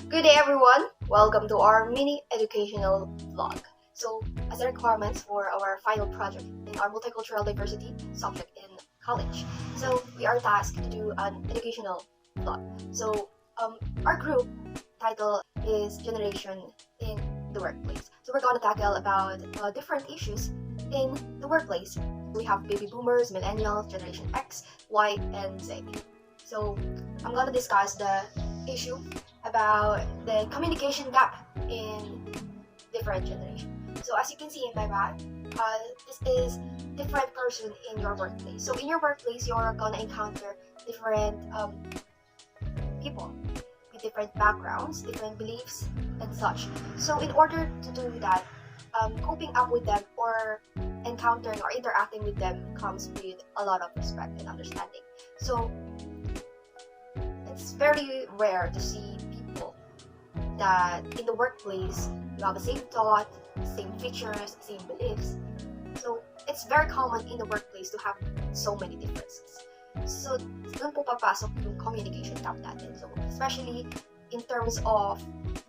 Good day everyone! Welcome to our mini educational vlog. So, as a requirements for our final project in our multicultural diversity subject in college, so we are tasked to do an educational vlog. So, our group title is Generation in the Workplace. So we're gonna tackle about different issues in the workplace. We have baby boomers, millennials, Generation X, Y, and Z. So I'm gonna discuss the issue about the communication gap in different generations. So as you can see in my back, this is different person in your workplace. So in your workplace, you're gonna encounter different people with different backgrounds, different beliefs, and such. So in order to do that, coping up with them or encountering or interacting with them comes with a lot of respect and understanding. So it's very rare to see people that in the workplace you have the same thought, same features, same beliefs. So it's very common in the workplace to have so many differences. So doon po papasok yung communication gap natin. So especially in terms of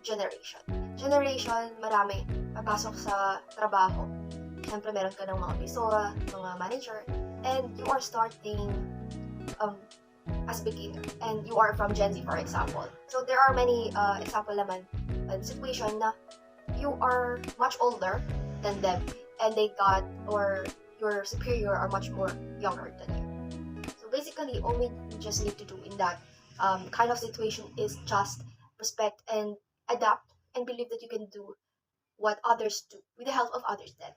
generation. Generation, marami papasok sa trabaho. Siyempre meron ka ng mga bisora, mga manager, and you are starting as beginner, and you are from Gen Z, for example. So there are many example naman and situation na you are much older than them, and they got, or your superior are much more younger than you. So basically, all we just need to do in that kind of situation is just respect and adapt and believe that you can do what others do with the help of others then.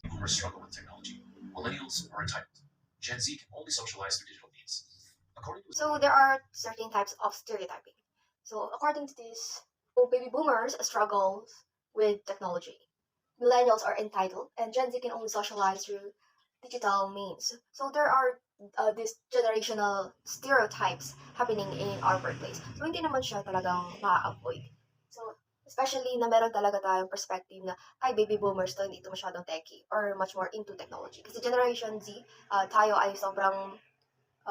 Boomers struggle with technology. Millennials are entitled. Gen Z can only socialize through digital means. So there are certain types of stereotyping. So according to this, baby boomers struggles with technology. Millennials are entitled, and Gen Z can only socialize through digital means. So there are these generational stereotypes happening in our workplace. So hindi naman siya talagang ma-avoid. So especially na meron talaga tayong perspective na ay baby boomers to, hindi ito masyadong techie or much more into technology. Kasi Generation Z, tayo ay sobrang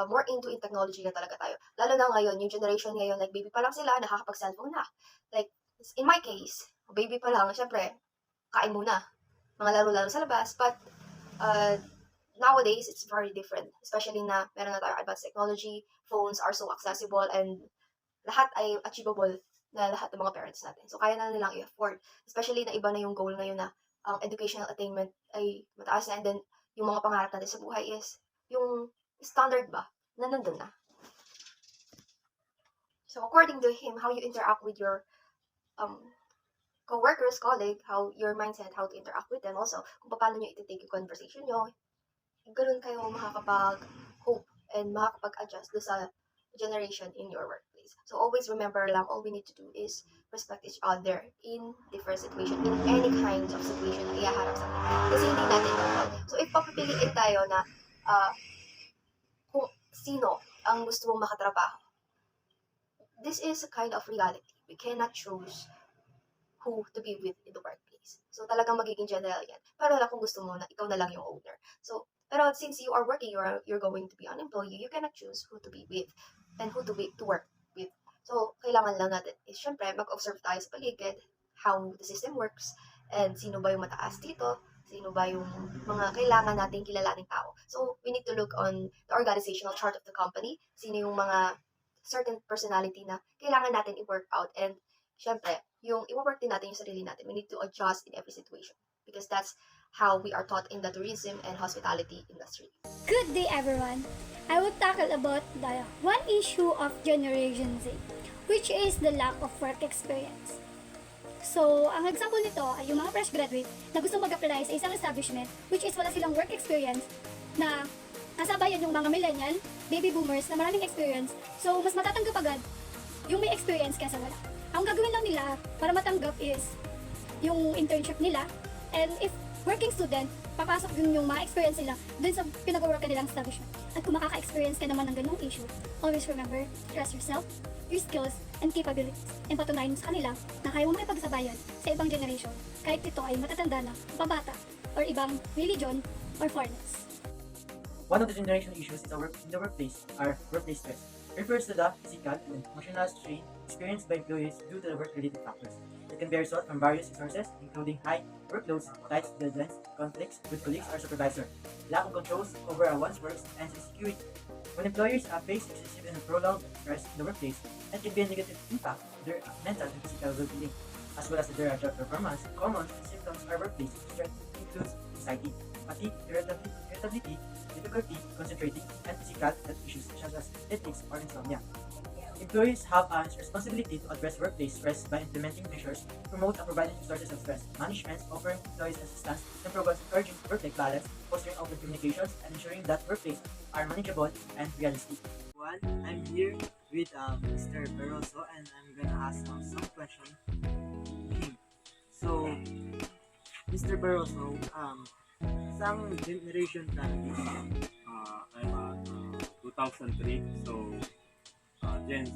more into in technology na talaga tayo. Lalo na ngayon, yung generation ngayon, like baby pa lang sila, nakakapag-cellphone na. Like, in my case, baby pa lang, syempre, kain muna. Mga laro-laro sa labas. But, nowadays, it's very different. Especially na meron na tayo advanced technology, phones are so accessible, and lahat ay achievable na lahat ng mga parents natin. So, kaya na nilang i-afford. Especially na iba na yung goal ngayon na ang educational attainment ay mataas na, and then, yung mga pangarap natin sa buhay is yung standard ba na nandun na. So according to him, how you interact with your co-workers, colleague, how your mindset, how to interact with them also, kung paano nyo iti-take yung conversation nyo, ganoon kayo makakapag-hope and makakapag-adjust do sa generation in your workplace. So always remember lang, all we need to do is respect each other in different situation, in any kinds of situation na ihaharap sa atin. Kasi hindi natin control. So if papipiliin tayo na kung sino ang gusto mong makatrabaho, this is a kind of reality. We cannot choose who to be with in the workplace. So talagang magiging general yan. Pero lang kung gusto mo na ikaw na lang yung owner. So, pero since you are working, you're going to be an employee, you cannot choose who to be with and who to work with. So, kailangan lang natin is syempre mag-observe tayo sa paligid, how the system works, and sino ba yung mataas dito, sino ba yung mga kailangan nating kilalaning tao. So, we need to look on the organizational chart of the company, sino yung mga certain personality na kailangan natin i-work out, and syempre, yung i-work din natin yung sarili natin. We need to adjust in every situation because that's how we are taught in the tourism and hospitality industry. Good day everyone! I will tackle about the one issue of Generation Z, which is the lack of work experience. So, ang example nito ay yung mga fresh graduate na gusto mag-apply sa isang establishment which is wala silang work experience na nasabayan yung mga millennial, baby boomers na maraming experience. So, mas matatanggap agad yung may experience kaysa wala. Ang gagawin lang nila para matanggap is yung internship nila, and if working student, papasok yung mga experience nila dun sa pinag-work nilang establishment. At kung makaka-experience ka naman ng ganung issue, always remember, trust yourself, your skills, and capabilities. And patunayan sa kanila na kaya mo makipagsabayan sa ibang generation kahit ito ay matatanda na, pabata, or ibang religion or foreigners. One of the generational issues in the workplace are workplace stress. refers to the physical and emotional strain experienced by employees due to the work-related factors. It can be a result from various sources, including high workloads, tight deadlines, conflicts with colleagues or supervisor, lack of controls over one's works, and insecurity. When employers face excessive and prolonged stress in the workplace, it can be a negative impact on their mental and physical well-being, as well as their job performance. Common symptoms of workplace stress includes anxiety, fatigue, irritability, difficulty concentrating, and physical health issues such as headaches or insomnia. Employees have a responsibility to address workplace stress by implementing measures to promote and providing sources of stress management, offering employees assistance, and programs encouraging work-life balance, fostering open communications, and ensuring that workplaces are manageable and realistic. One, I'm here with Mr. Barroso and I'm gonna ask some question to him. So, Mr. Barroso, some generation plan is I'm at 2003, so Gen Z.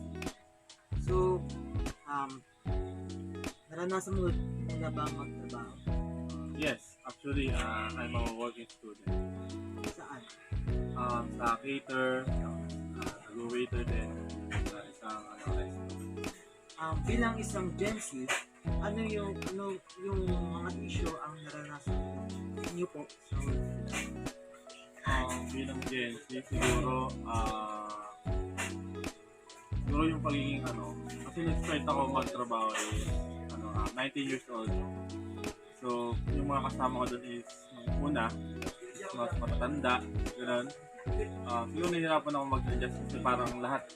so naranasan mo na ba magtrabaho? Yes, actually, I'm a working student. Saan? Sa cater, nag-waiter din sa isang restaurant. Bilang isang Gen Z, ano yung mga issue ang naranasan niyo po sa Bilang Gen Z, siguro yung pagiging kasi nag-start ako magtrabaho is 19 years old. So, yung mga kasama ko doon is nung una, mas matatanda, gano'n. Siguro nahihirapan ako mag-adjust kasi parang lahat,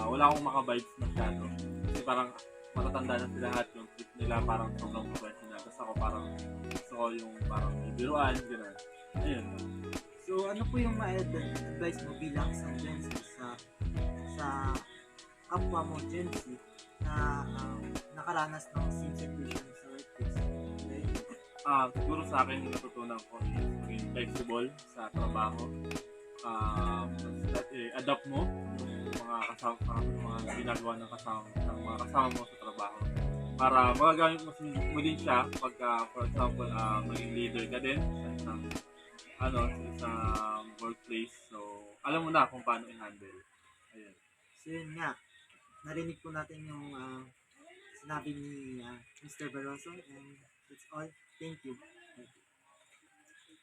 wala akong maka-vibes masyado. Kasi parang matatanda na sila lahat, yung trip nila parang sobrang professional. Tapos ako parang gusto ko yung parang biruan, gano'n. Ayun. So, ano po yung ma-advise mo bilang isang Gen Z sa kapwa mo Gen Z na nakaranas ng same situation sa workplace? Okay? Siguro sa akin natutunan ko is maging flexible sa trabaho. Adapt mo yung mga ginagawa ng mga kasama mo sa trabaho. Para magagamit mo din siya pagka, for example, maging leader ka din sa isang workplace. So, alam mo na kung paano i-handle. Ayun. So, yun nga. Narinig po natin yung sinabi ni Mr. Barroso and that's all. Thank you.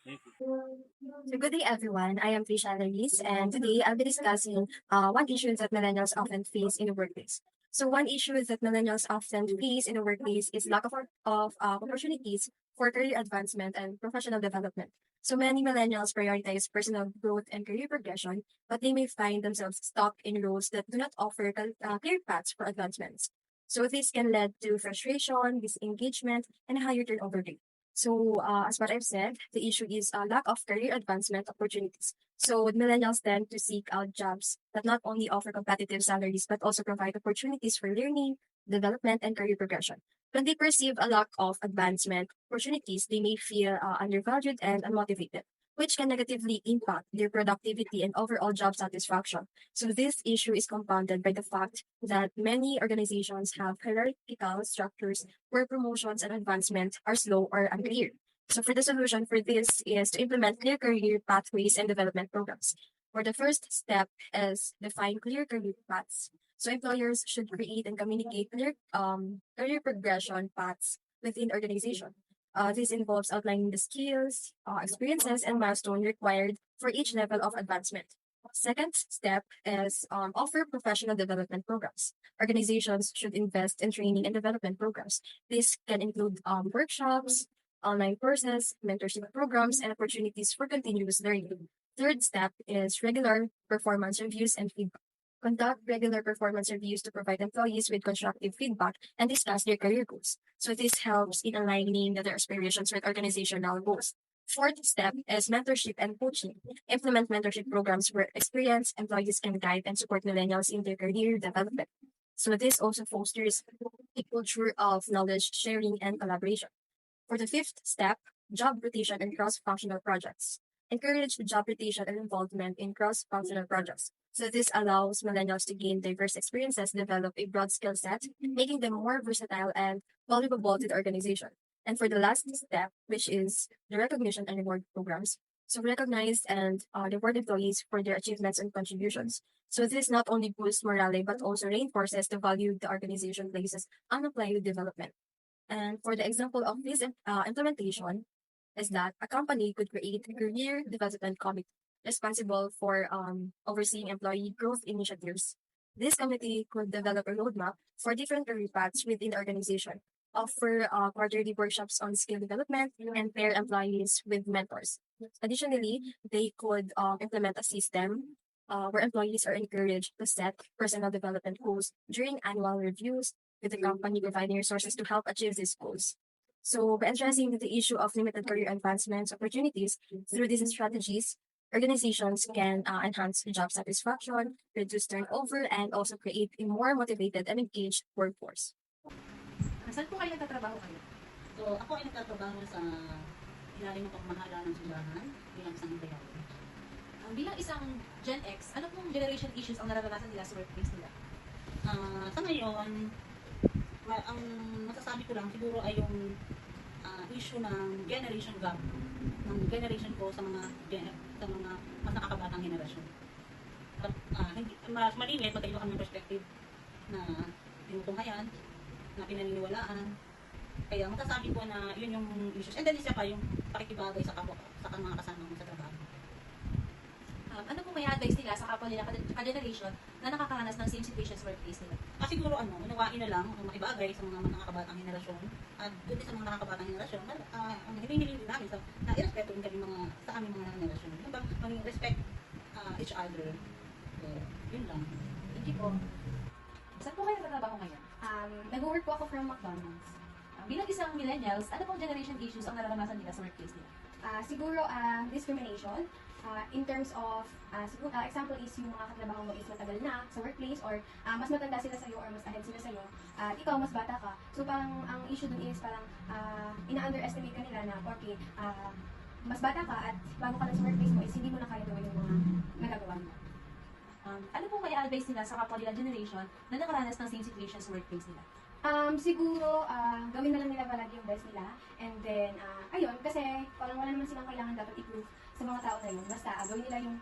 Thank you. So good day everyone, I am Trisha Laris and today I'll be discussing one issue that millennials often face in the workplace. So one issue that millennials often face in the workplace is lack of opportunities for career advancement and professional development. So many millennials prioritize personal growth and career progression, but they may find themselves stuck in roles that do not offer clear paths for advancements. So this can lead to frustration, disengagement, and higher turnover rate. So, as what I've said, the issue is a lack of career advancement opportunities. So, millennials tend to seek out jobs that not only offer competitive salaries but also provide opportunities for learning, development, and career progression. When they perceive a lack of advancement opportunities, they may feel undervalued and unmotivated, which can negatively impact their productivity and overall job satisfaction. So, this issue is compounded by the fact that many organizations have hierarchical structures where promotions and advancement are slow or unclear. So for the solution for this is to implement clear career pathways and development programs. For the first step is define clear career paths. So employers should create and communicate clear career progression paths within the organization. This involves outlining the skills, experiences, and milestones required for each level of advancement. Second step is offer professional development programs. Organizations should invest in training and development programs. This can include workshops, online courses, mentorship programs, and opportunities for continuous learning. Third step is regular performance reviews and feedback. Conduct regular performance reviews to provide employees with constructive feedback and discuss their career goals. So this helps in aligning their aspirations with organizational goals. Fourth step is mentorship and coaching. Implement mentorship programs where experienced employees can guide and support millennials in their career development. So this also fosters a culture of knowledge sharing and collaboration. For the fifth step, job rotation and cross-functional projects. Encourage job rotation and involvement in cross-functional projects. So this allows millennials to gain diverse experiences, develop a broad skill set, making them more versatile and valuable to the organization. And for the last step, which is the recognition and reward programs. So recognize and reward employees for their achievements and contributions. So this not only boosts morale but also reinforces the value the organization places on employee development. And for the example of this implementation is that a company could create a career development committee responsible for overseeing employee growth initiatives. This committee could develop a roadmap for different career paths within the organization, offer quarterly workshops on skill development, and pair employees with mentors. Additionally, they could implement a system where employees are encouraged to set personal development goals during annual reviews, with the company providing resources to help achieve these goals. So, by addressing the issue of limited career advancements opportunities through these strategies, organizations can enhance job satisfaction, reduce turnover, and also create a more motivated and engaged workforce. Saan po kayo nagtatrabaho kayo? So, ako ay nagtatrabaho sa ilalim ng pagmahala ng simbahan bilang isang empleyado. Bilang isang Gen X, ano pong generation issues ang nararanasan nila sa workplace nila? Sa ngayon, ang masasabi ko lang siguro ay yung issue ng generation gap ng generation ko sa mga mas nakakabatang henerasyon. But, hindi, mas maliit, magkaiba kami ng perspective na tinutunghayan, na pinaniniwalaan. Kaya masasabi ko na yun yung issues. And then isa pa yung pakikibagay sa mga kasama mo sa trabaho. Ano pong may advice nila sa kapwa nila ka-generation na nakakaranas ng same situation sa workplace nila? Siguro unawain na lang ang makibagay sa mga nakakabatang henerasyon at doon din sa mga nakakabatang henerasyon ang hinihiling din namin na irespeto din kami sa aming mga henerasyon. Diba? Respect each other. So, yun lang. Thank you po. Saan po kayo nagtatrabaho ngayon? Nag-work po ako from McDonald's. Bilang isang millennials, ano pong generation issues ang nararanasan nila sa workplace nila? Siguro discrimination in terms of siguro, example is yung mga katrabaho mo is matagal na sa workplace or mas matanda sila sa'yo or mas ahead sila sa'yo at ikaw mas bata ka. So parang ang issue dun is parang ina-underestimate ka nila na okay, mas bata ka at bago ka lang sa workplace mo is hindi mo na kaya gawin yung mga nagagawa mo. Ano pong may advice nila sa kapwa nila generation na nakaranas ng same situation sa workplace nila? Siguro, gawin na lang nila palagi yung best nila. And then, ayun, kasi parang wala naman silang kailangan dapat i-prove sa mga tao na yun. Basta, gawin nila yung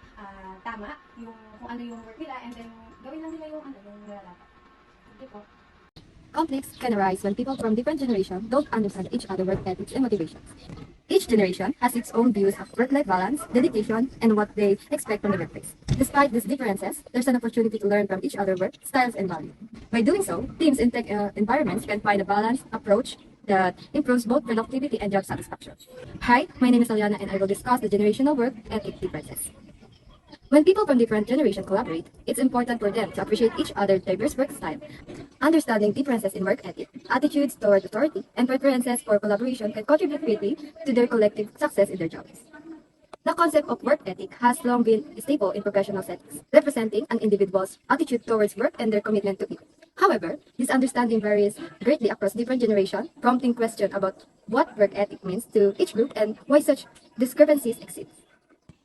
tama, yung kung ano yung work nila, and then gawin lang nila yung yung nila dapat. Thank you po. Conflicts can arise when people from different generations don't understand each other's work ethics and motivations. Each generation has its own views of work-life balance, dedication, and what they expect from the workplace. Despite these differences, there's an opportunity to learn from each other's work styles and values. By doing so, teams in tech environments can find a balanced approach that improves both productivity and job satisfaction. Hi, my name is Aliana and I will discuss the generational work ethic differences. When people from different generations collaborate, it's important for them to appreciate each other's diverse work style. Understanding differences in work ethic, attitudes toward authority, and preferences for collaboration can contribute greatly to their collective success in their jobs. The concept of work ethic has long been a staple in professional settings, representing an individual's attitude towards work and their commitment to it. However, this understanding varies greatly across different generations, prompting questions about what work ethic means to each group and why such discrepancies exist.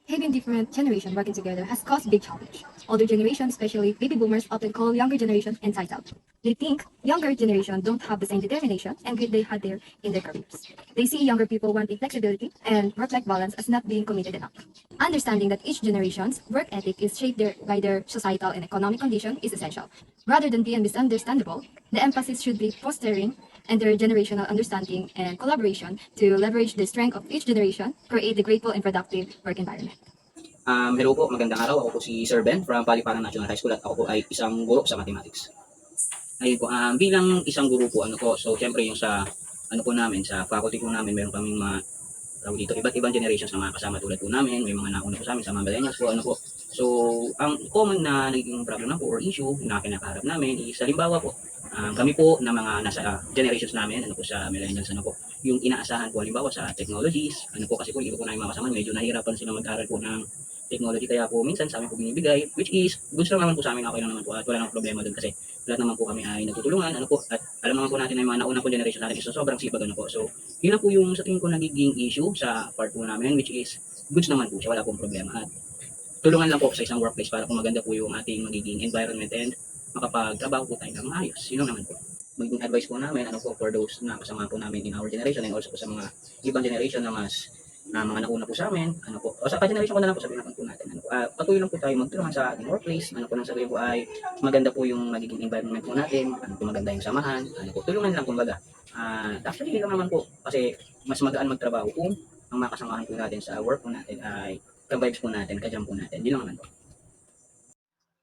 Having different generations working together has caused big challenge. Older generations, especially baby boomers, often call younger generation inside out. They think younger generation don't have the same determination and grit they had there in their careers. They see younger people wanting flexibility and work-life balance as not being committed enough. Understanding that each generation's work ethic is shaped by their societal and economic condition is essential. Rather than being misunderstandable, the emphasis should be fostering intergenerational understanding and collaboration to leverage the strength of each generation, create a grateful and productive work environment. Hello po, magandang araw. Ako po si Sir Ben from Paliparan National High School at ako po ay isang guro sa mathematics. Ayun po, bilang isang guro po, so syempre yung sa namin, sa faculty po namin, meron kaming mga dito, iba't ibang generations na mga kasama tulad po namin, may mga nauna po sa amin, sa mga millennials po, po. So, ang common na naging problem na po or issue na kinakaharap namin is, halimbawa po, kami po na mga nasa generations namin, po sa millennials, po, yung inaasahan po halimbawa sa technologies, po kasi po, iba po na yung mga kasama, medyo nahihirapan sila mag-aral po ng technology, kaya po minsan sa amin po binibigay, which is, goods lang naman po sa amin, okay lang naman po, at wala nang problema doon kasi lahat naman po kami ay nagtutulungan, po, at alam naman po natin na yung mga nauna po generation natin is sobrang sipag, po. So, yun na po yung sa tingin ko nagiging issue sa part po namin, which is, goods naman po siya, wala pong problema. At tulungan lang po sa isang workplace para po maganda po yung ating magiging environment and makapagtrabaho po tayo ng maayos. Yun naman po. Magiging advice po namin, po, for those na kasama po namin in our generation and also po sa mga ibang generation na mas mga nakuna po sa amin, ano po, o sa ka-generation ko na lang po sabihin naman po natin, ano po, patuloy lang po tayo magtulungan sa ating workplace, ano po nang sabihin po ay maganda po yung magiging environment po natin, ano po maganda yung samahan, ano po, tulungan lang kumbaga. Actually, hindi lang naman po, kasi mas magaan magtrabaho kung ang makasamahan po natin sa work po natin ay ka-vibes po natin, ka-jam po natin, yun lang naman po.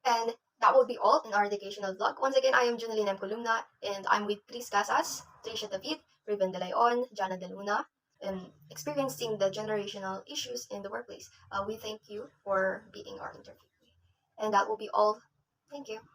And that will be all in our educational vlog. Once again, I am Junalyn M. Columna, and I'm with Tris Casas, Tricia David, Ruben De Leon, Jana De Luna, and experiencing the generational issues in the workplace. We thank you for being our interview. And that will be all. Thank you.